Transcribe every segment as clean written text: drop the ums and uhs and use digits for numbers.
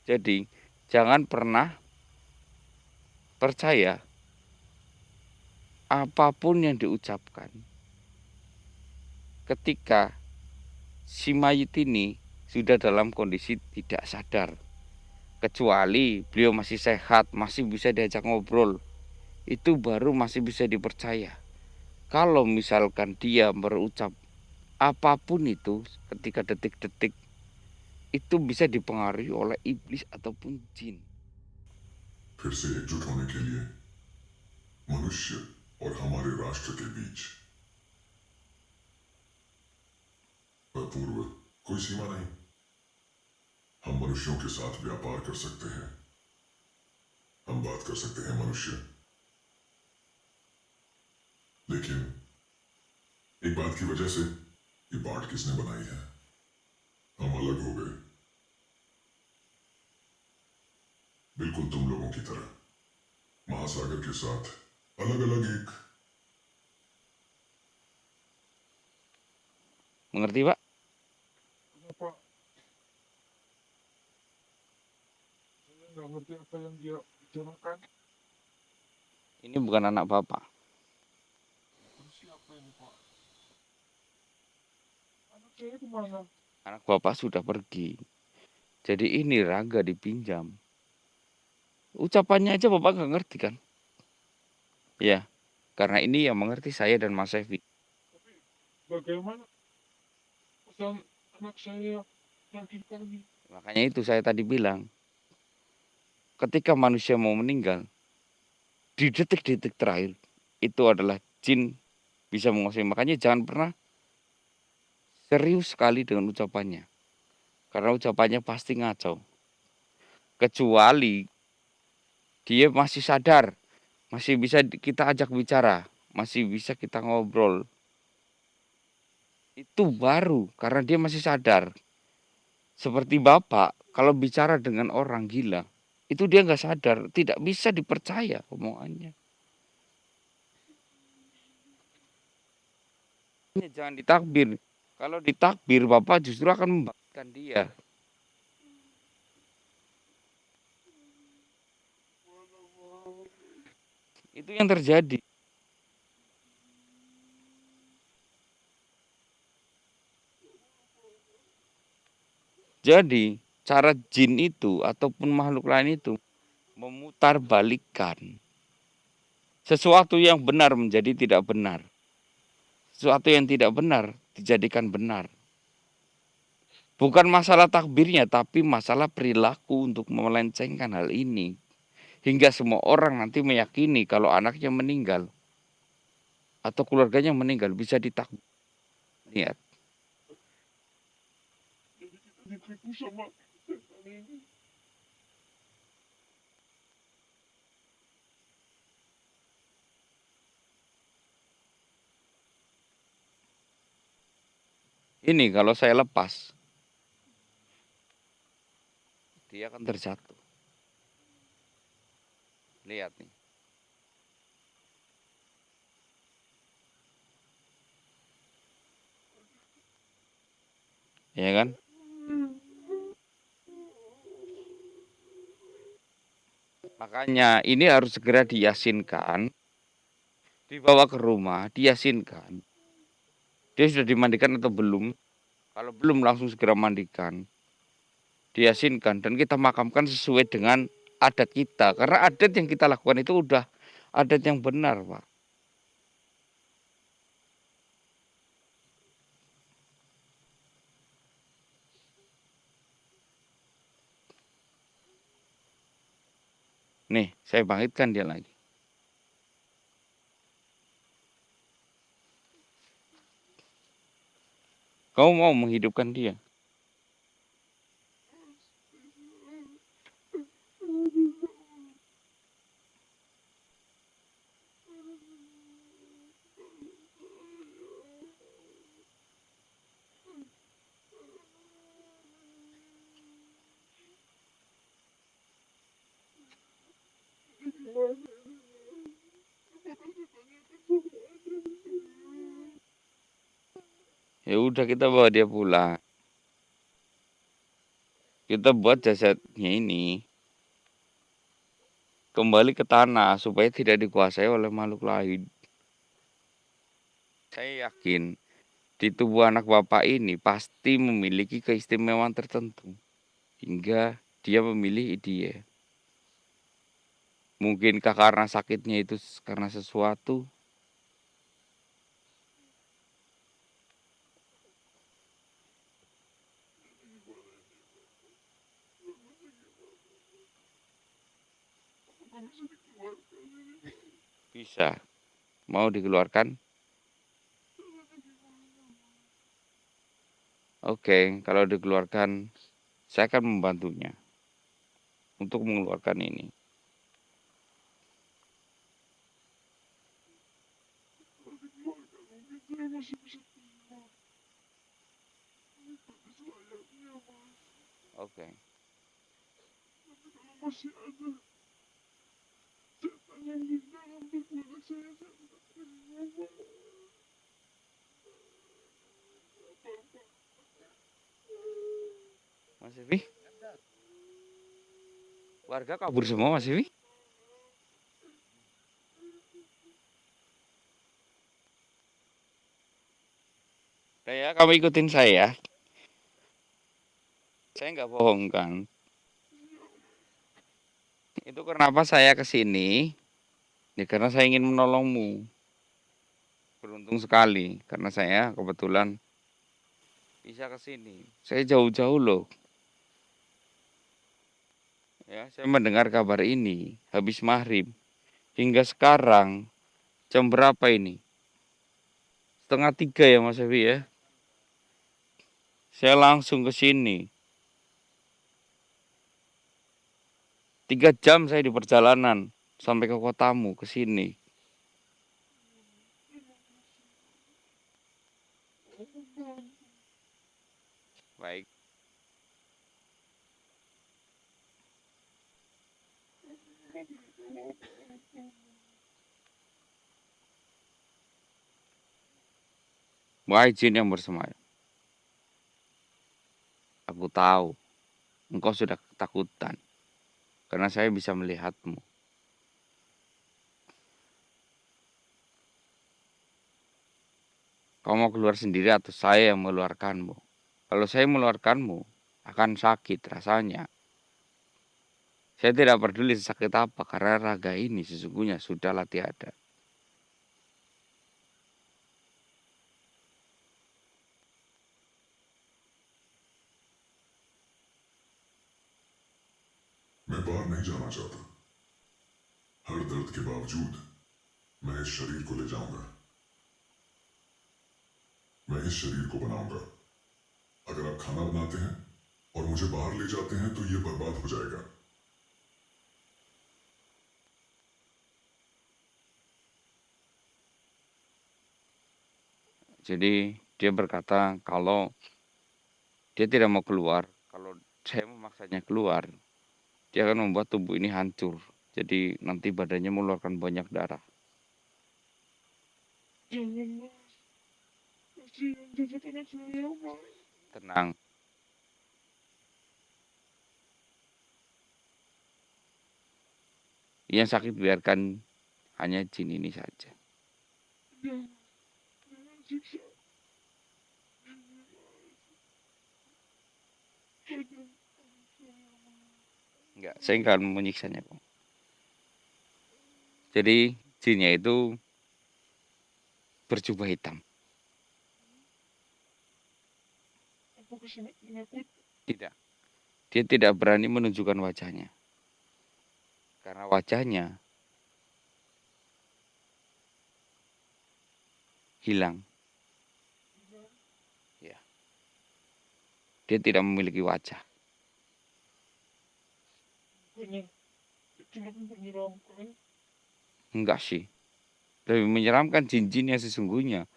Jadi jangan pernah percaya apapun yang diucapkan ketika si mayit ini sudah dalam kondisi tidak sadar. Kecuali beliau masih sehat, masih bisa diajak ngobrol, itu baru masih bisa dipercaya. Kalau misalkan dia berucap apapun itu ketika detik-detik, itu bisa dipengaruhi oleh iblis ataupun jin. फिर से एकजुट होने के लिए मनुष्य और हमारे राष्ट्र के बीच पूर्व कोई सीमा नहीं। हम मनुष्यों के साथ व्यापार कर सकते हैं, हम बात कर सकते हैं मनुष्य। लेकिन एक बात की वजह से ये बाढ़ किसने बनाई है? हम अलग हो गए, बिल्कुल तुम लोगों की तरह महासागर के साथ अलग अलग एक। Mengerti, Pak? Kenapa saya nggak ngerti apa yang dia bicarakan? Ini bukan anak Bapak. Terus siapa ini Pak? Anak saya kemana? Anak Bapak sudah pergi. Jadi ini raga dipinjam. Ucapannya aja Bapak nggak ngerti kan? Ya, karena ini yang mengerti saya dan Mas Evi. Tapi bagaimana pesan anak saya tadi pagi? Makanya itu saya tadi bilang, ketika manusia mau meninggal, di detik-detik terakhir, itu adalah jin bisa menguasai. Makanya jangan pernah serius sekali dengan ucapannya. Karena ucapannya pasti ngaco. Kecuali dia masih sadar, masih bisa kita ajak bicara, masih bisa kita ngobrol. Itu baru karena dia masih sadar. Seperti Bapak, kalau bicara dengan orang gila, itu dia nggak sadar, tidak bisa dipercaya omongannya. Jangan ditakbir. Kalau ditakbir, Bapak justru akan membaikkan dia. Itu yang terjadi. Jadi, cara jin itu ataupun makhluk lain itu memutarbalikkan sesuatu yang benar menjadi tidak benar. Sesuatu yang tidak benar dijadikan benar. Bukan masalah takbirnya, tapi masalah perilaku untuk melencengkan hal ini. Hingga semua orang nanti meyakini kalau anaknya meninggal atau keluarganya meninggal bisa ditakbir. Lihat, Jadi kita ditipu sama setan ini. ini kalau saya lepas, dia akan terjatuh. Lihat nih. Ya kan? Makanya ini harus segera diyasinkan, dibawa ke rumah, diyasinkan. Dia sudah dimandikan atau belum? Kalau belum langsung segera mandikan, diyasinkan dan kita makamkan sesuai dengan adat kita. Karena adat yang kita lakukan itu udah adat yang benar, Pak. Nih, saya bangkitkan dia lagi. Kamu mau menghidupkan dia? Ya udah kita bawa dia pulang. kita buat jasadnya ini kembali ke tanah supaya tidak dikuasai oleh makhluk lain. Saya yakin di tubuh anak bapak ini pasti memiliki keistimewaan tertentu hingga dia memilih dia. Mungkinkah karena sakitnya itu karena sesuatu? Bisa. Mau dikeluarkan? Oke, kalau dikeluarkan, saya akan membantunya untuk mengeluarkan ini. Saya masih bisa keluar. Seperti selayaknya, Mas. Oke. Tapi kalau masih ada setan yang di dalam tubuh anak saya tidak terima, Mas. Bapak, Mas Evi? Warga kabur semua, Mas Evi? Nah ya, kamu ikutin saya. Saya nggak bohong kan. Itu kenapa saya ke sini? Ya karena saya ingin menolongmu. Beruntung sekali karena saya kebetulan bisa ke sini. Saya jauh-jauh loh. Ya, saya mendengar kabar ini habis maghrib. Hingga sekarang jam berapa ini? 2:30 ya Mas Evi ya. Saya langsung ke sini. 3 jam saya di perjalanan sampai ke kotamu ke sini. Baik. Wahai jin yang bersemayam. Aku tahu engkau sudah ketakutan karena saya bisa melihatmu. Kau mau keluar sendiri atau saya yang mengeluarkanmu? Kalau saya mengeluarkanmu, akan sakit rasanya. Saya tidak peduli sakit apa karena raga ini sesungguhnya sudahlah tiada. मैं बाहर नहीं जाना चाहता। हर दर्द के बावजूद मैं इस शरीर को ले जाऊंगा। मैं इस शरीर को बनाऊंगा। अगर आप खाना बनाते हैं और मुझे बाहर ले जाते हैं तो ये बर्बाद हो जाएगा। Jadi dia berkata kalau dia tidak mau keluar, kalau saya memaksanya keluar, dia akan membuat tubuh ini hancur. Jadi nanti badannya mengeluarkan banyak darah. jangan, Mas. Kasihan jasad anak saya, Mas. Tenang. Yang sakit biarkan hanya jin ini saja. Jangan, jangan siksa. Badan anak saya, Mas. Enggak, saya enggak akan menyiksanya kok. Jadi jinnya itu berjubah hitam. Apakah sangat menakut? Tidak. Dia tidak berani menunjukkan wajahnya. Karena wajahnya hilang. Ya. Dia tidak memiliki wajah. Bukannya itu lebih menyeramkan? Enggak sih. Lebih menyeramkan jin-jin yang sesungguhnya.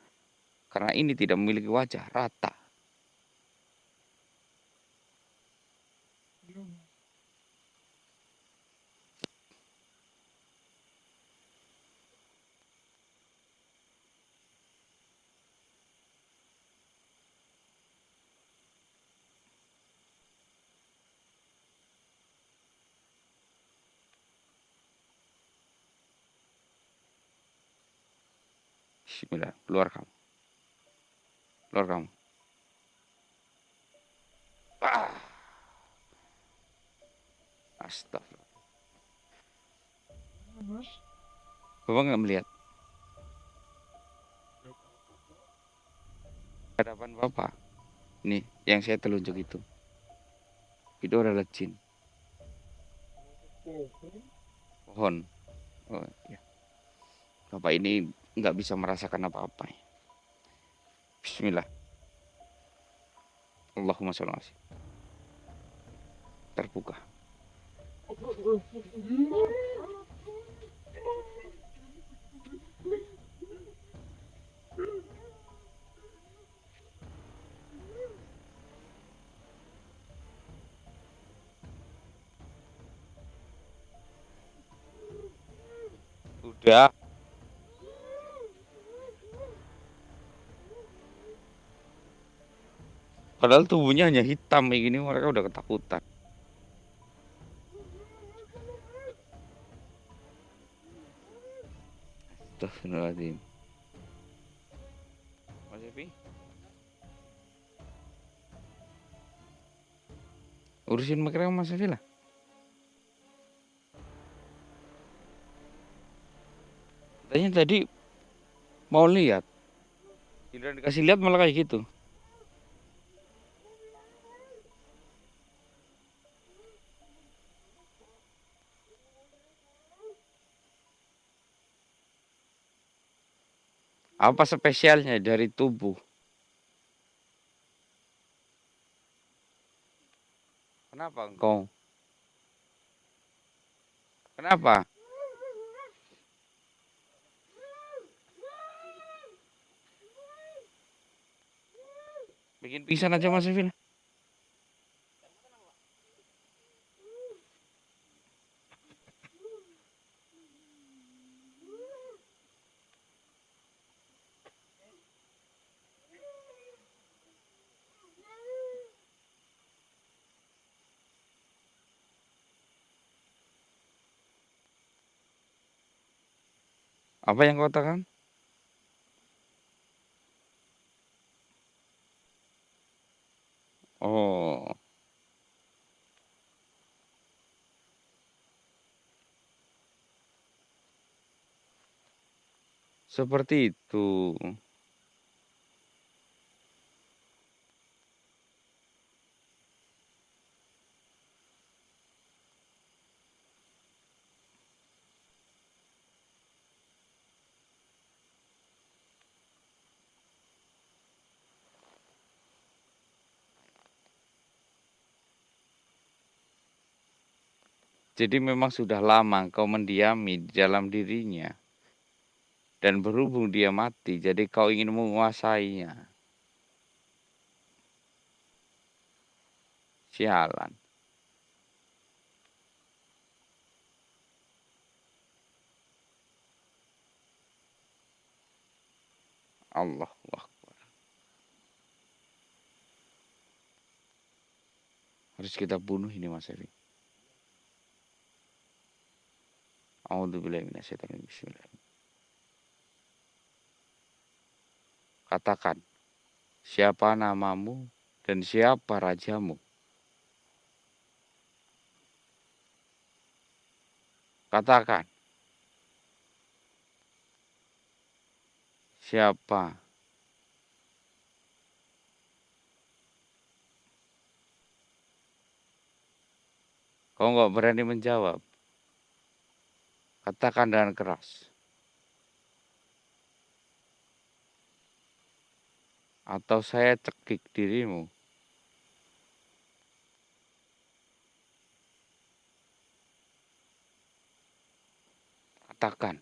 Karena ini tidak memiliki wajah, rata. Ya, Mas. Bismillah. Keluar kamu. Keluar kamu. Ah. Astagfirullah. Mas. Bapak nggak melihat hadapan Bapak. Nih, yang saya telunjuk itu. Itu adalah jin. Pohon. Oh, ya. Bapak ini nggak bisa merasakan apa-apa. Bismillah. Allahumma sholli ala sayyidina. Terbuka. Udah. Padahal tubuhnya hanya hitam kayak gini, mereka udah ketakutan. Astagfirullahaladzim. Mas Evi, urusin mereka Mas Evi lah. Katanya tadi mau lihat. Giliran dikasih lihat malah kayak gitu. Apa spesialnya dari tubuh? Kenapa engkau? Kenapa? Bikin pingsan aja Mas Evi lah. Apa yang kau katakan? Oh, seperti itu. Jadi memang sudah lama kau mendiami di dalam dirinya. Dan berhubung dia mati, jadi kau ingin menguasainya. Sialan. Allah. Harus kita bunuh ini Mas Evi. A'udzubillahi minasyaitonir rajim. Bismillah. Katakan, siapa namamu dan siapa rajamu? Katakan, siapa? Kau nggak berani menjawab. Katakan dengan keras. Atau saya cekik dirimu. Katakan.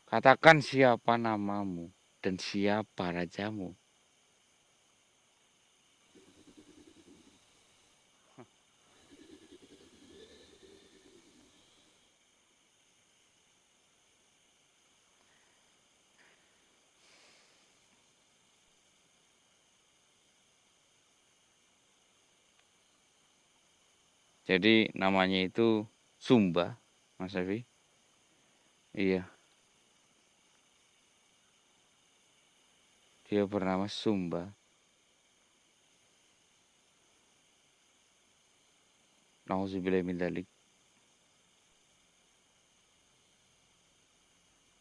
Katakan siapa namamu dan siapa rajamu. Jadi namanya itu Sumba. Mas Evi. Iya, dia bernama Sumba. Nauzubillah min dzalik.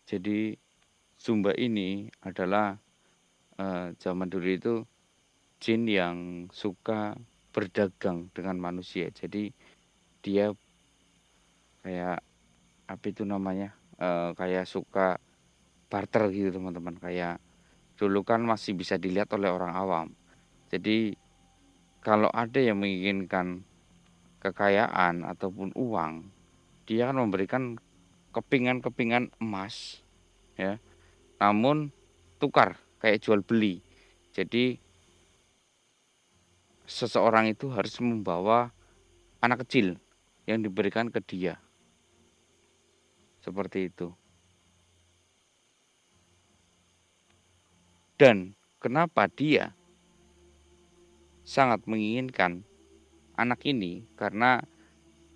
Jadi Sumba ini adalah zaman dulu itu jin yang suka berdagang dengan manusia. Jadi dia kayak apa itu namanya? Kayak suka barter gitu teman-teman. Kayak dulu kan masih bisa dilihat oleh orang awam. Jadi kalau ada yang menginginkan kekayaan ataupun uang, dia akan memberikan kepingan-kepingan emas, ya. Namun tukar kayak jual beli. Jadi seseorang itu harus membawa anak kecil yang diberikan ke dia. Seperti itu. Dan kenapa dia sangat menginginkan anak ini? Karena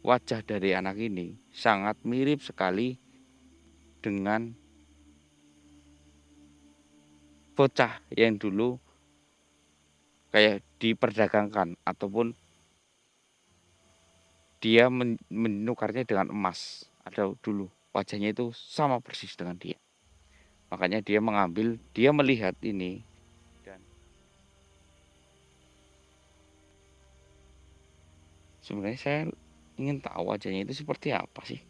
wajah dari anak ini sangat mirip sekali dengan bocah yang dulu kayak diperdagangkan ataupun dia menukarnya dengan emas. Ada dulu wajahnya itu sama persis dengan dia. Makanya dia melihat ini dan sebenarnya saya ingin tahu wajahnya itu seperti apa sih.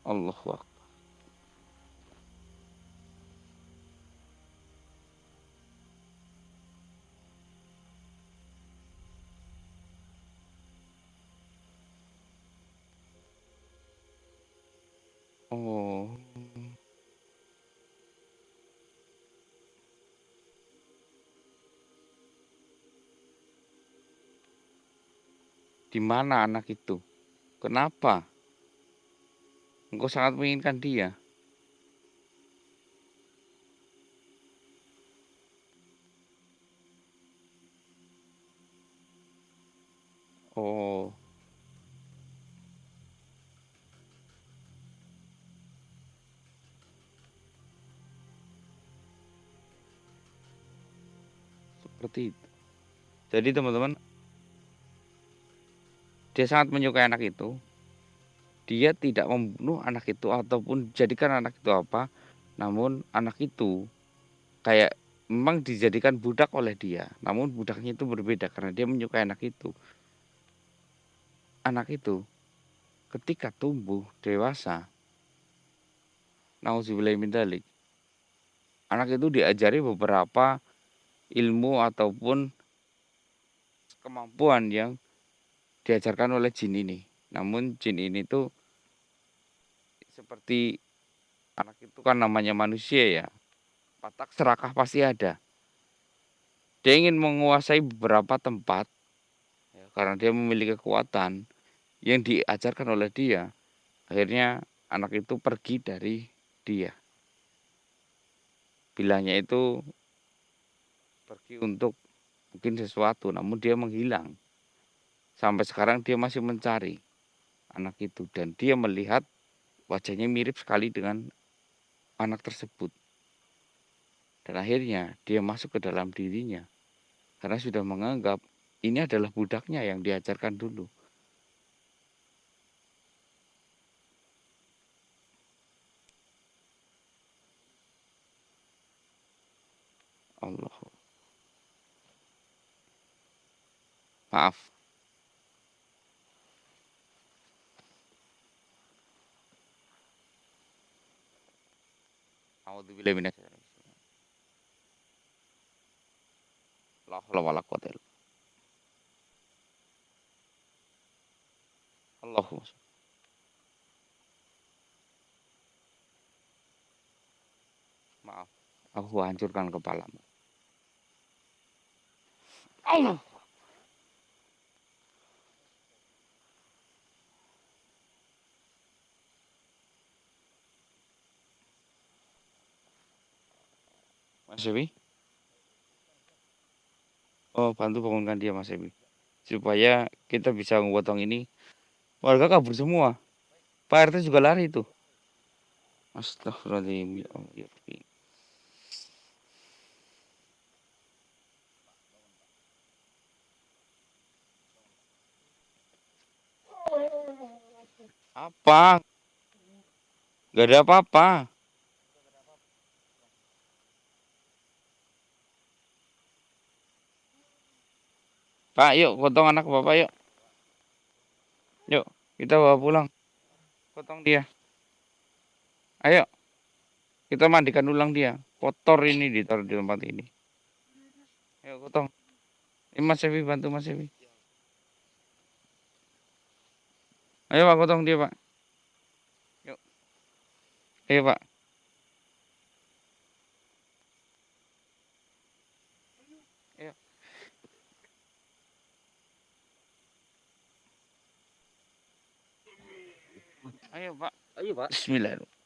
Allahu Akbar. Oh, di mana anak itu? Kenapa? Engkau sangat menginginkan dia. Oh, seperti itu. Jadi teman-teman, dia sangat menyukai anak itu. Dia tidak membunuh anak itu ataupun jadikan anak itu apa. Namun anak itu kayak memang dijadikan budak oleh dia. Namun budaknya itu berbeda karena dia menyukai anak itu. Anak itu ketika tumbuh dewasa, nauzubillah min dzalik, anak itu diajari beberapa ilmu ataupun kemampuan yang diajarkan oleh jin ini. Namun jin ini tuh seperti anak itu kan namanya manusia ya. Watak serakah pasti ada. Dia ingin menguasai beberapa tempat ya, karena dia memiliki kekuatan yang diajarkan oleh dia. Akhirnya anak itu pergi dari dia. Bilangnya itu pergi untuk mungkin sesuatu, namun dia menghilang. Sampai sekarang dia masih mencari anak itu dan dia melihat wajahnya mirip sekali dengan anak tersebut. Dan akhirnya dia masuk ke dalam dirinya karena sudah menganggap ini adalah budaknya yang diajarkan dulu. Allah, maaf. A'udzubillahi minasyaitonir rajim. La haula wala quwata illa billah. Allahumma sholli. Maaf, aku hancurkan kepalamu. Allah. Mas Ebi, oh bantu bangunkan dia Mas Ebi. supaya kita bisa memotong ini. Warga kabur semua. Pak RT juga lari itu. Astagfirullahaladzim. Ya Allah, ya Rabbi. Apa? Gak ada apa-apa. Pak, yuk potong anak bapak yuk. Yuk, kita bawa pulang. Potong dia. Ayo, kita mandikan ulang dia. Kotor ini ditaruh di tempat ini. Ayo potong. Ini Mas Evi, bantu Mas Evi. Ayo Pak, potong dia Pak. Yuk. Ayo Pak. Ayo. Ayo Pak. Ayo, Pak. Bismillahirrahmanirrahim.